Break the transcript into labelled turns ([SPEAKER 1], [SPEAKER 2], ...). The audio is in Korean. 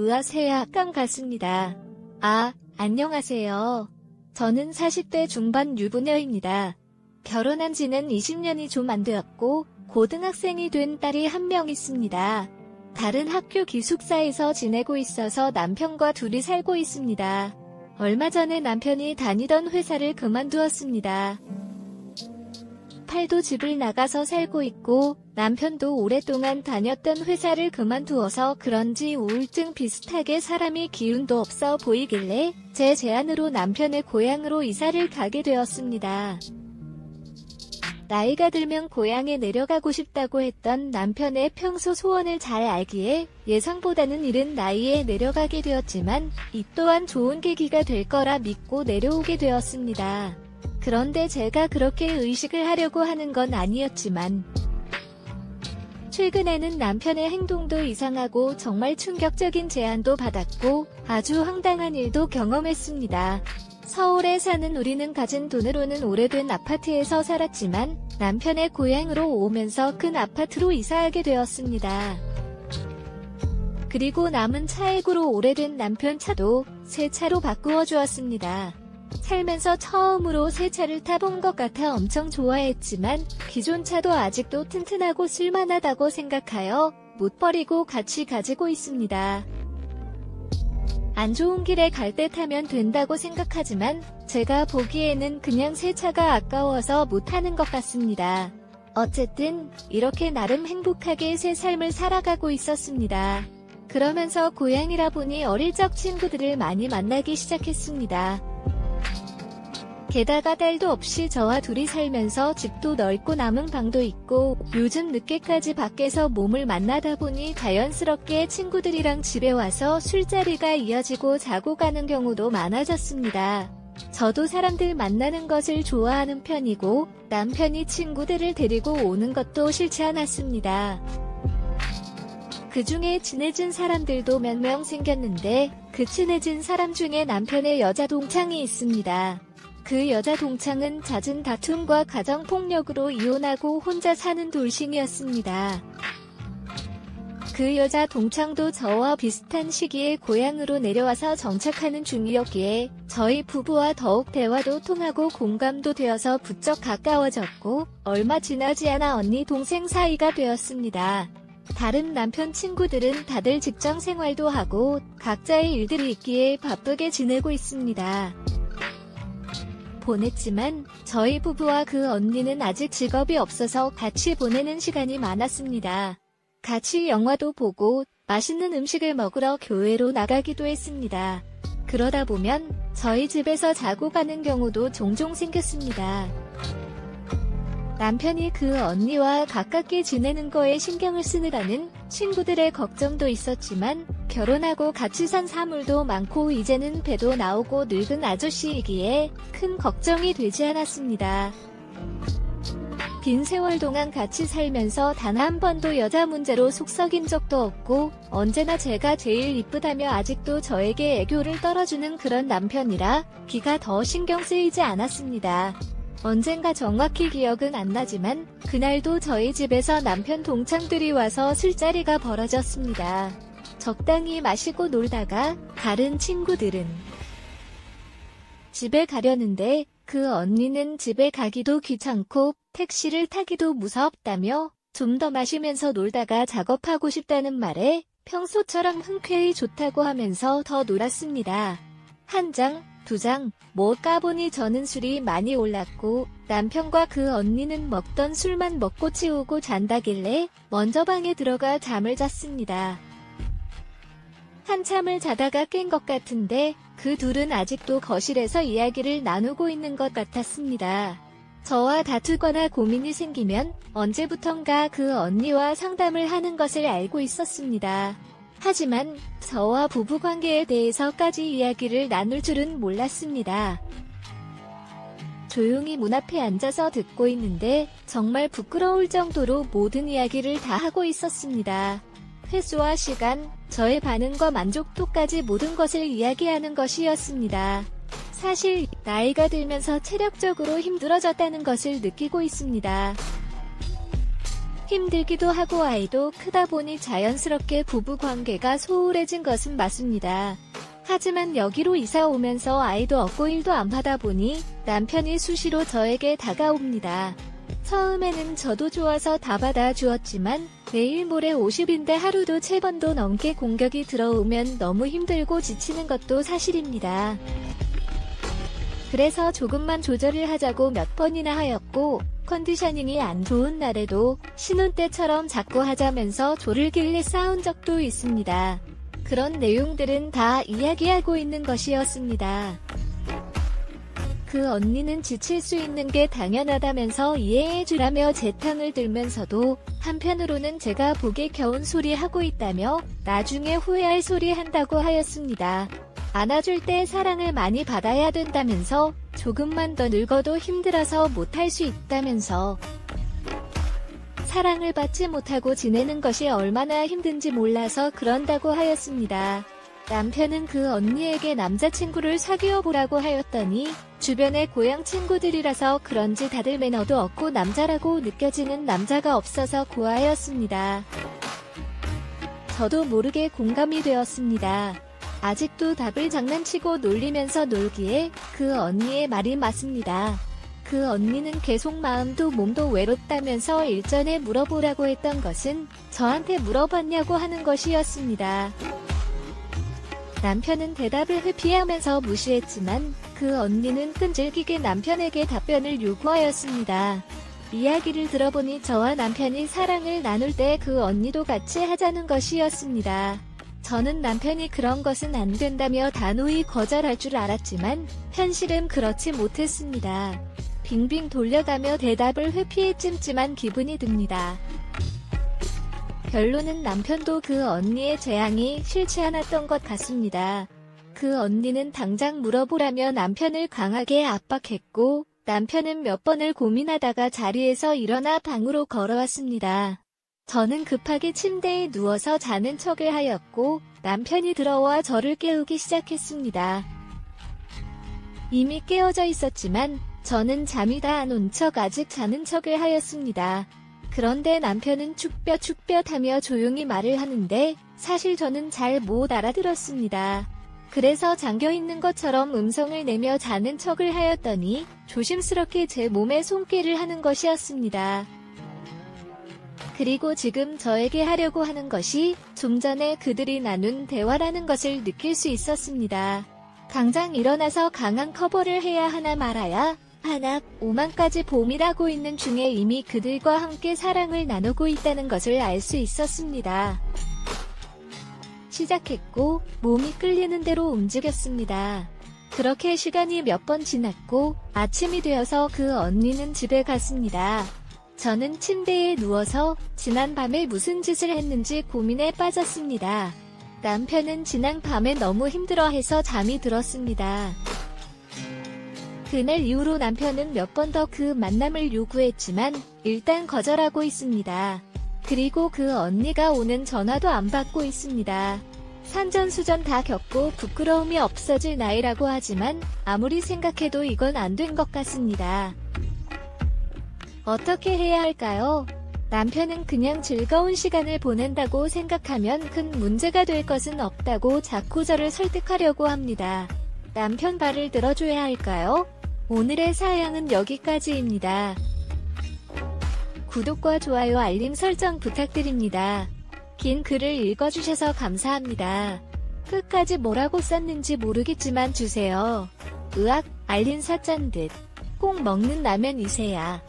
[SPEAKER 1] 의아세약간 같습니다. 안녕하세요. 저는 40대 중반 유부녀입니다. 결혼한 지는 20년이 좀 안 되었고 고등학생이 된 딸이 한 명 있습니다. 다른 학교 기숙사에서 지내고 있어서 남편과 둘이 살고 있습니다. 얼마 전에 남편이 다니던 회사를 그만두었습니다. 팔도 집을 나가서 살고 있고 남편도 오랫동안 다녔던 회사를 그만두어서 그런지 우울증 비슷하게 사람이 기운도 없어 보이길래 제 제안으로 남편의 고향으로 이사를 가게 되었습니다. 나이가 들면 고향에 내려가고 싶다고 했던 남편의 평소 소원을 잘 알기에 예상보다는 이른 나이에 내려가게 되었지만 이 또한 좋은 계기가 될 거라 믿고 내려오게 되었습니다. 그런데 제가 그렇게 의식을 하려고 하는 건 아니었지만 최근에는 남편의 행동도 이상하고 정말 충격적인 제안도 받았고 아주 황당한 일도 경험했습니다. 서울에 사는 우리는 가진 돈으로는 오래된 아파트에서 살았지만 남편의 고향으로 오면서 큰 아파트로 이사하게 되었습니다. 그리고 남은 차액으로 오래된 남편 차도 새 차로 바꾸어 주었습니다. 살면서 처음으로 새 차를 타본 것 같아 엄청 좋아했지만 기존 차도 아직도 튼튼하고 쓸만하다고 생각하여 못 버리고 같이 가지고 있습니다. 안 좋은 길에 갈 때 타면 된다고 생각하지만 제가 보기에는 그냥 새 차가 아까워서 못 타는 것 같습니다. 어쨌든 이렇게 나름 행복하게 새 삶을 살아가고 있었습니다. 그러면서 고향이라 보니 어릴 적 친구들을 많이 만나기 시작했습니다. 게다가 딸도 없이 저와 둘이 살면서 집도 넓고 남은 방도 있고 요즘 늦게까지 밖에서 몸을 만나다 보니 자연스럽게 친구들이랑 집에 와서 술자리가 이어지고 자고 가는 경우도 많아졌습니다. 저도 사람들 만나는 것을 좋아하는 편이고 남편이 친구들을 데리고 오는 것도 싫지 않았습니다. 그 중에 친해진 사람들도 몇 명 생겼는데 그 친해진 사람 중에 남편의 여자 동창이 있습니다. 그 여자 동창은 잦은 다툼과 가정폭력으로 이혼하고 혼자 사는 돌싱이었습니다. 그 여자 동창도 저와 비슷한 시기에 고향으로 내려와서 정착하는 중이었기에 저희 부부와 더욱 대화도 통하고 공감도 되어서 부쩍 가까워졌고 얼마 지나지 않아 언니 동생 사이가 되었습니다. 다른 남편 친구들은 다들 직장 생활도 하고 각자의 일들이 있기에 바쁘게 지내고 있습니다. 보냈지만 저희 부부와 그 언니는 아직 직업이 없어서 같이 보내는 시간이 많았습니다. 같이 영화도 보고 맛있는 음식을 먹으러 교회로 나가기도 했습니다. 그러다 보면 저희 집에서 자고 가는 경우도 종종 생겼습니다. 남편이 그 언니와 가깝게 지내는 거에 신경을 쓰느라는 친구들의 걱정도 있었지만 결혼하고 같이 산 사물도 많고 이제는 배도 나오고 늙은 아저씨이기에 큰 걱정이 되지 않았습니다. 긴 세월 동안 같이 살면서 단 한 번도 여자 문제로 속 썩인 적도 없고 언제나 제가 제일 이쁘다며 아직도 저에게 애교를 떨어주는 그런 남편이라 기가 더 신경 쓰이지 않았습니다. 언젠가 정확히 기억은 안 나지만 그날도 저희 집에서 남편 동창들이 와서 술자리가 벌어졌습니다. 적당히 마시고 놀다가 다른 친구들은 집에 가려는데 그 언니는 집에 가기도 귀찮고 택시를 타기도 무섭다며 좀 더 마시면서 놀다가 작업하고 싶다는 말에 평소처럼 흔쾌히 좋다고 하면서 더 놀았습니다. 한 장, 두 장, 뭐 까보니 저는 술이 많이 올랐고 남편과 그 언니는 먹던 술만 먹고 치우고 잔다길래 먼저 방에 들어가 잠을 잤습니다. 한참을 자다가 깬 것 같은데 그 둘은 아직도 거실에서 이야기를 나누고 있는 것 같았습니다. 저와 다투거나 고민이 생기면 언제부턴가 그 언니와 상담을 하는 것을 알고 있었습니다. 하지만 저와 부부관계에 대해서까지 이야기를 나눌 줄은 몰랐습니다. 조용히 문 앞에 앉아서 듣고 있는데 정말 부끄러울 정도로 모든 이야기를 다 하고 있었습니다. 횟수와 시간, 저의 반응과 만족도까지 모든 것을 이야기하는 것이었습니다. 사실 나이가 들면서 체력적으로 힘들어졌다는 것을 느끼고 있습니다. 힘들기도 하고 아이도 크다 보니 자연스럽게 부부관계가 소홀해진 것은 맞습니다. 하지만 여기로 이사 오면서 아이도 없고 일도 안 하다 보니 남편이 수시로 저에게 다가옵니다. 처음에는 저도 좋아서 다 받아주었지만 내일 모레 50인데 하루도 3번도 넘게 공격이 들어오면 너무 힘들고 지치는 것도 사실입니다. 그래서 조금만 조절을 하자고 몇 번이나 하였고 컨디셔닝이 안 좋은 날에도 신혼 때처럼 자꾸 하자면서 조를 길래 싸운 적도 있습니다. 그런 내용들은 다 이야기하고 있는 것이었습니다. 그 언니는 지칠 수 있는 게 당연하다면서 이해해주라며 제 편을 들면서도 한편으로는 제가 보기 겨운 소리 하고 있다며 나중에 후회할 소리 한다고 하였습니다. 안아줄 때 사랑을 많이 받아야 된다면서 조금만 더 늙어도 힘들어서 못할 수 있다면서 사랑을 받지 못하고 지내는 것이 얼마나 힘든지 몰라서 그런다고 하였습니다. 남편은 그 언니에게 남자친구를 사귀어 보라고 하였더니 주변의 고향 친구들이라서 그런지 다들 매너도 없고 남자라고 느껴지는 남자가 없어서 고하였습니다. 저도 모르게 공감이 되었습니다. 아직도 답을 장난치고 놀리면서 놀기에 그 언니의 말이 맞습니다. 그 언니는 계속 마음도 몸도 외롭다면서 일전에 물어보라고 했던 것은 저한테 물어봤냐고 하는 것이었습니다. 남편은 대답을 회피하면서 무시했지만 그 언니는 끈질기게 남편에게 답변을 요구하였습니다. 이야기를 들어보니 저와 남편이 사랑을 나눌 때 그 언니도 같이 하자는 것이었습니다. 저는 남편이 그런 것은 안 된다며 단호히 거절할 줄 알았지만 현실은 그렇지 못했습니다. 빙빙 돌려가며 대답을 회피해 찜찜한 기분이 듭니다. 결론은 남편도 그 언니의 재앙이 싫지 않았던 것 같습니다. 그 언니는 당장 물어보라며 남편을 강하게 압박했고 남편은 몇 번을 고민하다가 자리에서 일어나 방으로 걸어왔습니다. 저는 급하게 침대에 누워서 자는 척을 하였고 남편이 들어와 저를 깨우기 시작했습니다. 이미 깨어져 있었지만 저는 잠이 다 안 온 척 아직 자는 척을 하였습니다. 그런데 남편은 축볕 하며 조용히 말을 하는데 사실 저는 잘 못 알아들었습니다. 그래서 잠겨있는 것처럼 음성을 내며 자는 척을 하였더니 조심스럽게 제 몸에 손길을 하는 것이었습니다. 그리고 지금 저에게 하려고 하는 것이 좀 전에 그들이 나눈 대화라는 것을 느낄 수 있었습니다. 당장 일어나서 강한 커버를 해야 하나 말아야 하나, 오만까지 봄이라고 있는 중에 이미 그들과 함께 사랑을 나누고 있다는 것을 알 수 있었습니다. 시작했고 몸이 끌리는 대로 움직였습니다. 그렇게 시간이 몇 번 지났고 아침이 되어서 그 언니는 집에 갔습니다. 저는 침대에 누워서 지난 밤에 무슨 짓을 했는지 고민에 빠졌습니다. 남편은 지난 밤에 너무 힘들어해서 잠이 들었습니다. 그날 이후로 남편은 몇 번 더 그 만남을 요구했지만 일단 거절하고 있습니다. 그리고 그 언니가 오는 전화도 안 받고 있습니다. 산전수전 다 겪고 부끄러움이 없어질 나이라고 하지만 아무리 생각해도 이건 안 된 것 같습니다. 어떻게 해야 할까요? 남편은 그냥 즐거운 시간을 보낸다고 생각하면 큰 문제가 될 것은 없다고 자꾸 저를 설득하려고 합니다. 남편 말을 들어줘야 할까요? 오늘의 사연은 여기까지입니다. 구독과 좋아요 알림 설정 부탁드립니다. 긴 글을 읽어주셔서 감사합니다. 끝까지 뭐라고 썼는지 모르겠지만 주세요. 으악, 알린 사짠 듯. 꼭 먹는 라면 이세야.